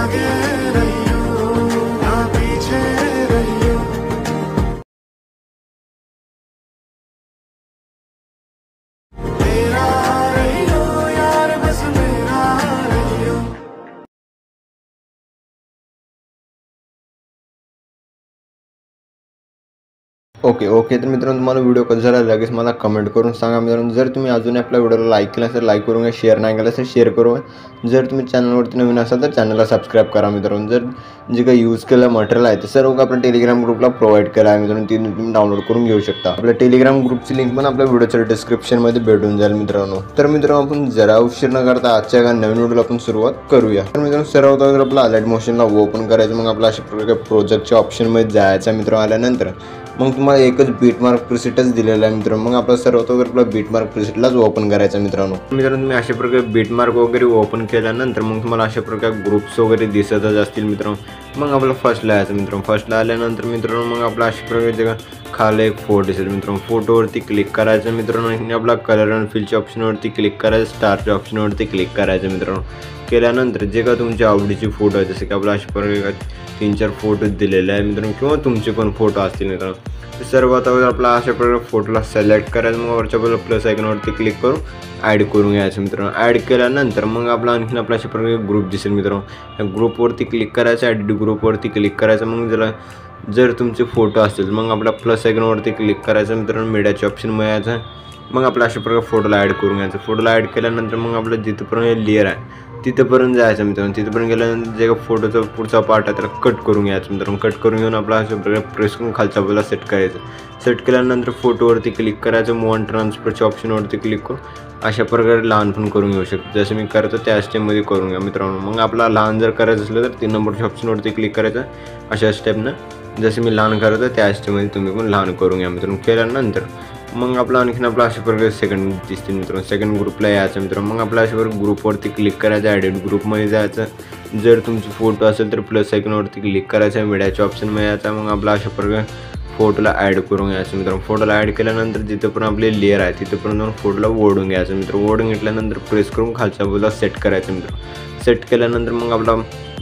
आगे रहियो ना पीछे रहियो। मेरा रहियो यार बस मेरा रहियो। ओके तर मित्रांनो, तुम्हाला व्हिडिओ कसा झाला लगेच मला कमेंट करून सांगा मित्रांनो. जर तुम्ही अजून आपल्या व्हिडिओला लाईक केला असेल लाईक करून घ्या, शेअर नाही केला असेल शेअर करून घ्या. जर तुम्ही चॅनलवरती नवीन असाल तर चॅनलला सबस्क्राईब करा मित्रांनो. जर जे काही यूज केलं मटेरियल आहे ते सर्व आपल्या टेलिग्राम ग्रुपला प्रोव्हाइड केलं आहे मित्रांनो, ती तुम्ही डाउनलोड करून घेऊ शकता. आपल्या टेलिग्राम ग्रुपची लिंक पण आपल्या व्हिडिओच्या डिस्क्रिप्शनमध्ये भेटून जाईल मित्रांनो. तर मित्रांनो, आपण जरा उशीर न करता आजच्या एका नवीन व्हिडिओला आपण सुरुवात करूया. तर मित्रांनो, सर्वात अगोदर आपला अलाइट मोशनला ओपन करायचं. मग आपला अशा प्रकारे प्रोजेक्टच्या ऑप्शनमध्ये जायचं मित्रांनो. आल्यानंतर मग तुम्हाला एकच बीटमार्क प्रिसेटच दिलेला आहे मित्रांनो. मग आपला सर्वात अगोदर आपला बीटमार्क प्रिसेटलाच ओपन करायचा मित्रांनो. तुम्ही अशा प्रकारे बीटमार्क वगैरे ओपन केल्यानंतर मग तुम्हाला अशा प्रकारे ग्रुप्स वगैरे दिसतच असतील मित्रांनो. मग आपला फर्स्टला यायचं मित्रांनो. फर्स्टला आल्यानंतर मित्रांनो मग आपला अशा प्रकारे जगा खाली एक फोटो दिसेल मित्रांनो. फोटोवरती क्लिक करायचं मित्रांनो. आणि आपला कलर अँड फिलच्या ऑप्शनवरती क्लिक करायचं. स्टारच्या ऑप्शनवरती क्लिक करायचं मित्रांनो. केल्यानंतर जे का तुमच्या आवडीचे फोटो आहे जसे की आपला अशा प्रकारे 3-4 फोटो दिलेले आहे मित्रांनो, किंवा तुमचे पण फोटो असतील मित्रांनो. सर्वात अगोदर आपला अशा प्रकारे फोटोला सिलेक्ट करायचं. मग वरच्या बाजूला प्लस आयकॉनवरती क्लिक करून ॲड करून घ्यायचं मित्रांनो. ॲड केल्यानंतर मग आपला आणखीन आपला अशा प्रकारे ग्रुप दिसेल मित्रांनो. त्या ग्रुपवरती क्लिक करायचं. ॲड ग्रुपवरती क्लिक करायचं. मग जर तुमचे फोटो असतील मग आपला प्लस आयकॉनवरती क्लिक करायचं मित्रांनो. मीडियाचे ऑप्शन मिळायचं. मग आपला अशा प्रकारे फोटोला ॲड करून घ्यायचं. फोटोला ॲड केल्यानंतर मग आपलं जिथपर्यंत लेअर आहे तिथपर्यंत जायचं मित्रांनो. तिथपर्यंत गेल्यानंतर जे फोटोचा पुढचा पार्ट आहे त्याला कट करून घ्यायचं मित्रांनो. कट करून घेऊन आपला अशा प्रकारे प्रेस करून खालच्या बाजूला सेट करायचं. सेट केल्यानंतर फोटोवरती क्लिक करायचं. मूव ऑन ट्रान्सफरच्या ऑप्शनवरती क्लिक करून अशा प्रकारे लहान पण करून घेऊ शकतो. जसं मी करतो त्या स्टेपमध्ये करून घ्या मित्रांनो. मग आपला लहान जर करायचं असलं तर 3 नंबरच्या ऑप्शनवरती क्लिक करायचं. अशा स्टेपनं जसं मी लहान करतो त्या स्टेपमध्ये तुम्ही पण लहान करून घ्या मित्रांनो. केल्यानंतर मग आपला आणखीन आपला अशा प्रकारे सेकंड दिसते मित्रांनो. सेकंड ग्रुपला यायचं मित्रांनो. मग आपल्या अशा प्रकारे ग्रुपवरती क्लिक करायचं. ॲडिट ग्रुपमध्ये जायचं. जर तुमचे फोटो असेल तर प्लस आयकॉनवरती क्लिक करायचं. मीडियाच्या ऑप्शन मिळायचा. मग आपला अशा प्रकारे फोटोला ॲड करून घ्यायचं मित्रांनो. फोटोला ॲड केल्यानंतर जिथं पण आपले लेअर आहे तिथंपर्यंत फोटोला ओढून घ्यायचं मित्रांनो. ओढून घेतल्यानंतर प्रेस करून खालच्या बाजूला सेट करायचं मित्रांनो. सेट केल्यानंतर मग आपला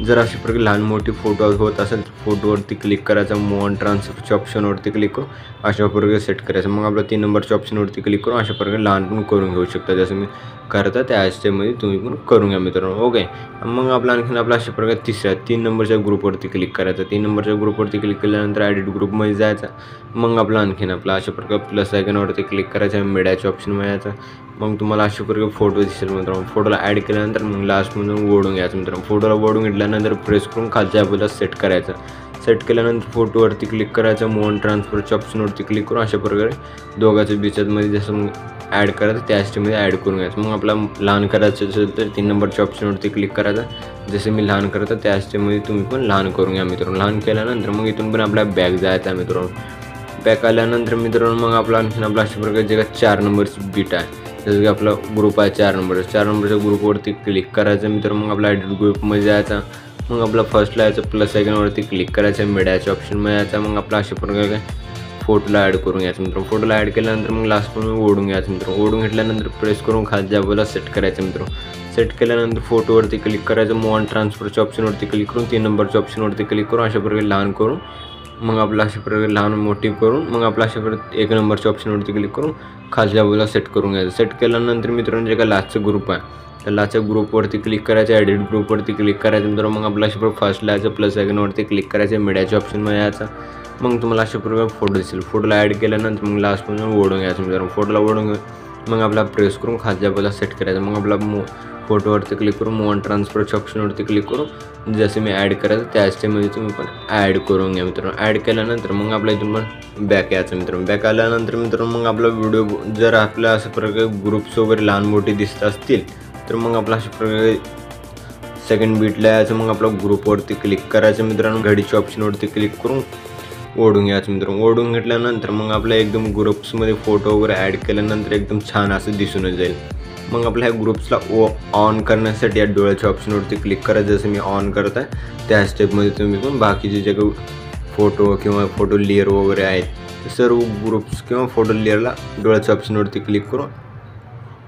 जर अशा प्रकारे लहान मोठी फोटो होत असेल तर फोटोवरती क्लिक करायचा. मूव ऑन ट्रान्सफरच्या ऑप्शनवरती क्लिक करून अशा प्रकारे सेट करायचं. मग आपला 3 नंबरच्या ऑप्शनवरती क्लिक करून अशा प्रकारे लहान पण करून घेऊ शकता. जसं मी करता त्या स्टेपमध्ये तुम्ही पण करून घ्या मित्रांनो. ओके. मग आपला आणखीन आपला अशा प्रकारे तिसऱ्या 3 नंबरच्या ग्रुपवरती क्लिक करायचं. 3 नंबरच्या ग्रुपवरती क्लिक केल्यानंतर ॲडिट ग्रुपमध्ये जायचं. मग आपला आणखीन आपला अशा प्रकारे प्लस आयकॉनवरती क्लिक करायचं. मीडियाचे ऑप्शन मिळायचं. मग तुम्हाला अशा प्रकारे फोटो दिसेल मित्रांनो. फोटोला ॲड केल्यानंतर मग लास्टमधून ओढून घ्यायचं मित्रांनो. फोटोला ओढून घेतल्यानंतर प्रेस करून खालच्या बाजूला सेट करायचं. सेट केल्यानंतर फोटोवरती क्लिक करायचं. मूव ऑन ट्रान्सफरच्या ऑप्शनवरती क्लिक करून अशा प्रकारे दोघांच्या बिचातमध्ये जसं मग ॲड करायचं त्या स्टेपमध्ये ॲड करून घ्यायचं. मग आपला लहान करायचं असेल तर 3 नंबरच्या ऑप्शनवरती क्लिक करायचं. जसं मी लहान करतो त्या स्टेपमध्ये तुम्ही पण लहान करून घ्या मित्रांनो. लहान केल्यानंतर मग इथून पण आपला बॅक जायचा आहे मित्रांनो. बॅक आल्यानंतर मित्रांनो मग आपला आणखीन आपला अशा प्रकारे जे 4 नंबरची बीट आहे जसं की आपला ग्रुप आहे 4 नंबरच्या ग्रुपवरती क्लिक करायचं मित्रांनो. मग आपला ॲडिट ग्रुपमध्ये जायचा. मग आपला फर्स्टला यायचं प्लस आयकॉनवरती क्लिक करायचं. मीडियाचे ऑप्शन मिळायचा. मग आपला अशा प्रकारे फोटोला ॲड करून घ्यायचं मित्रांनो. फोटोला ॲड केल्यानंतर मग लास्टमध्ये ओढून घ्यायचं मित्रांनो. ओढून घेतल्यानंतर प्रेस करून खालच्या बाजूला सेट करायचं मित्रांनो. सेट केल्यानंतर फोटोवरती क्लिक करायचं. मूव ऑन ट्रान्सफरच्या ऑप्शनवरती क्लिक करून 3 नंबरच्या ऑप्शनवरती क्लिक करून अशा प्रकारे लहान करून मग आपला अशा प्रकारे लहान मोठी करून मग आपला अशा प्रकारे 1 नंबरच्या ऑप्शनवरती क्लिक करून खालच्या बाजूला सेट करून घ्यायचं. सेट केल्यानंतर मित्रांनो जे काय लास्टचा ग्रुप आहे त्या लास्टच्या ग्रुपवरती क्लिक करायचं. ॲडिट ग्रुपवरती क्लिक करायचं मित्रांनो. मग आपला अशा प्रकारे फर्स्टला यायचं प्लस आयकॉनवरती क्लिक करायचं. मीडियाचे ऑप्शन मिळायचं. मग तुम्हाला अशा प्रकारे फोटो दिसेल. फोटोला ॲड केल्यानंतर मग लास्टमध्ये ओढून घ्यायचं मित्रांनो. फोटोला ओढून घेऊन मग आपला प्रेस करून खालच्या बाजूला सेट करायचं. मग आपला फोटोवरती क्लिक करून मूव ऑन ट्रान्सफरच्या ऑप्शनवरती क्लिक करून जसे मी ॲड करायचं त्या स्टेपमध्ये तुम्ही पण ॲड करून घ्या मित्रांनो. ॲड केल्यानंतर मग आपल्या इथून पण बॅक यायचं मित्रांनो. बॅक आल्यानंतर मित्रांनो मग आपला व्हिडिओ जर आपल्या अशा प्रकारे ग्रुप्स वगैरे लहान मोठी दिसत असतील तर मग आपला अशा प्रकारे सेकंड बीटला यायचं. मग आपला ग्रुपवरती क्लिक करायचं मित्रांनो. घडीच्या ऑप्शनवरती क्लिक करून ओढून घ्यायचं मित्रांनो. ओढून घेतल्यानंतर मग आपल्या एकदम ग्रुप्समध्ये फोटो वगैरे ॲड केल्यानंतर एकदम छान असं दिसून जाईल. मग आपल्या ह्या ग्रुप्सला ऑन करण्यासाठी या डोळ्याच्या ऑप्शनवरती क्लिक करायचं. जसं मी ऑन करत आहे त्या स्टेपमध्ये तुम्ही पण बाकीचे जे काही फोटो किंवा फोटो लेअर वगैरे आहेत सर्व ग्रुप्स किंवा फोटो लेअरला डोळ्याच्या ऑप्शनवरती क्लिक करून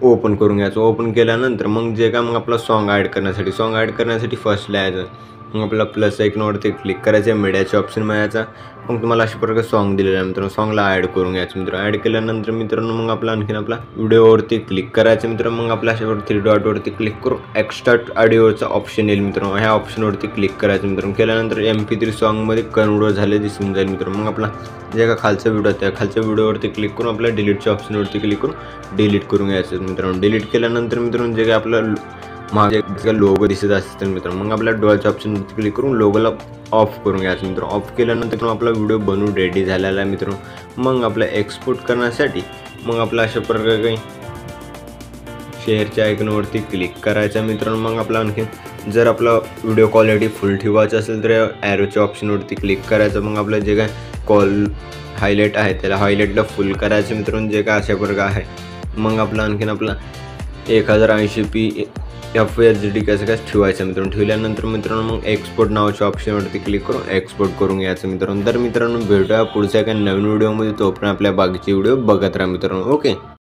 ओपन करून घ्यायचं. ओपन केल्यानंतर मग जे काय मग आपला सॉन्ग ॲड करण्यासाठी फर्स्टला यायचं. मग आपला प्लस आयकॉनवरती क्लिक करायचं आहे, मीडियाच्या ऑप्शनमध्ये यायचा. मग तुम्हाला अशा प्रकारे सॉन्ग दिलेलं आहे मित्रांनो, सॉन्गला ॲड करून घ्यायचं मित्रांनो. ॲड केल्यानंतर मित्रांनो मग आपला आणखीन आपला व्हिडिओवरती क्लिक करायचं मित्रांनो. मग आपल्या अशावर 3 डॉटवरती क्लिक करून एक्स्ट्राक्ट ऑडिओचा ऑप्शन येईल मित्रांनो, ह्या ऑप्शनवरती क्लिक करायचं मित्रांनो. केल्यानंतर MP3 सॉन्गमध्ये कन्वर्ट झाले दिसून जाईल मित्रांनो. मग आपला जे का खालचा व्हिडिओ त्या खालच्या व्हिडिओवरती क्लिक करून आपल्या डिलीटच्या ऑप्शनवरती क्लिक करून डिलीट करून घ्यायचं मित्रांनो. डिलीट केल्यानंतर मित्रांनो जे काय आपलं मागे लोगो दिसत असतं मित्रांनो, मग आपल्या डोळ्याच्या ऑप्शनवरती क्लिक करून लोगोला ऑफ करून घ्यायचं मित्रांनो. ऑफ केल्यानंतर आपला व्हिडिओ बनवून रेडी झालेला आहे मित्रांनो. मग आपला एक्सपोर्ट करण्यासाठी मग आपला अशा प्रकारे काही शेअरच्या आयकॉनवरती क्लिक करायचं मित्रांनो. मग आपला आणखी जर आपला व्हिडिओ क्वालिटी फुल ठेवायचं असेल तर ॲरोच्या ऑप्शनवरती क्लिक करायचं. मग आपलं जे काय कॉल हायलाईट आहे त्याला हायलाईटला फुल करायचं मित्रांनो, जे काय अशा प्रकारे आहे. मग आपला आणखीन आपला 1080p FHD कसं काय ठेवायचं मित्रांनो. ठेवल्यानंतर मित्रांनो मग एक्सपोर्ट नावाच्या ऑप्शनवरती क्लिक करून एक्सपोर्ट करून घ्यायचं मित्रांनो. तर मित्रांनो भेटूया पुढच्या काही नवीन व्हिडिओमध्ये, तोपर्यंत आपल्या बाकीचे व्हिडिओ बघत राहा मित्रांनो. ओके.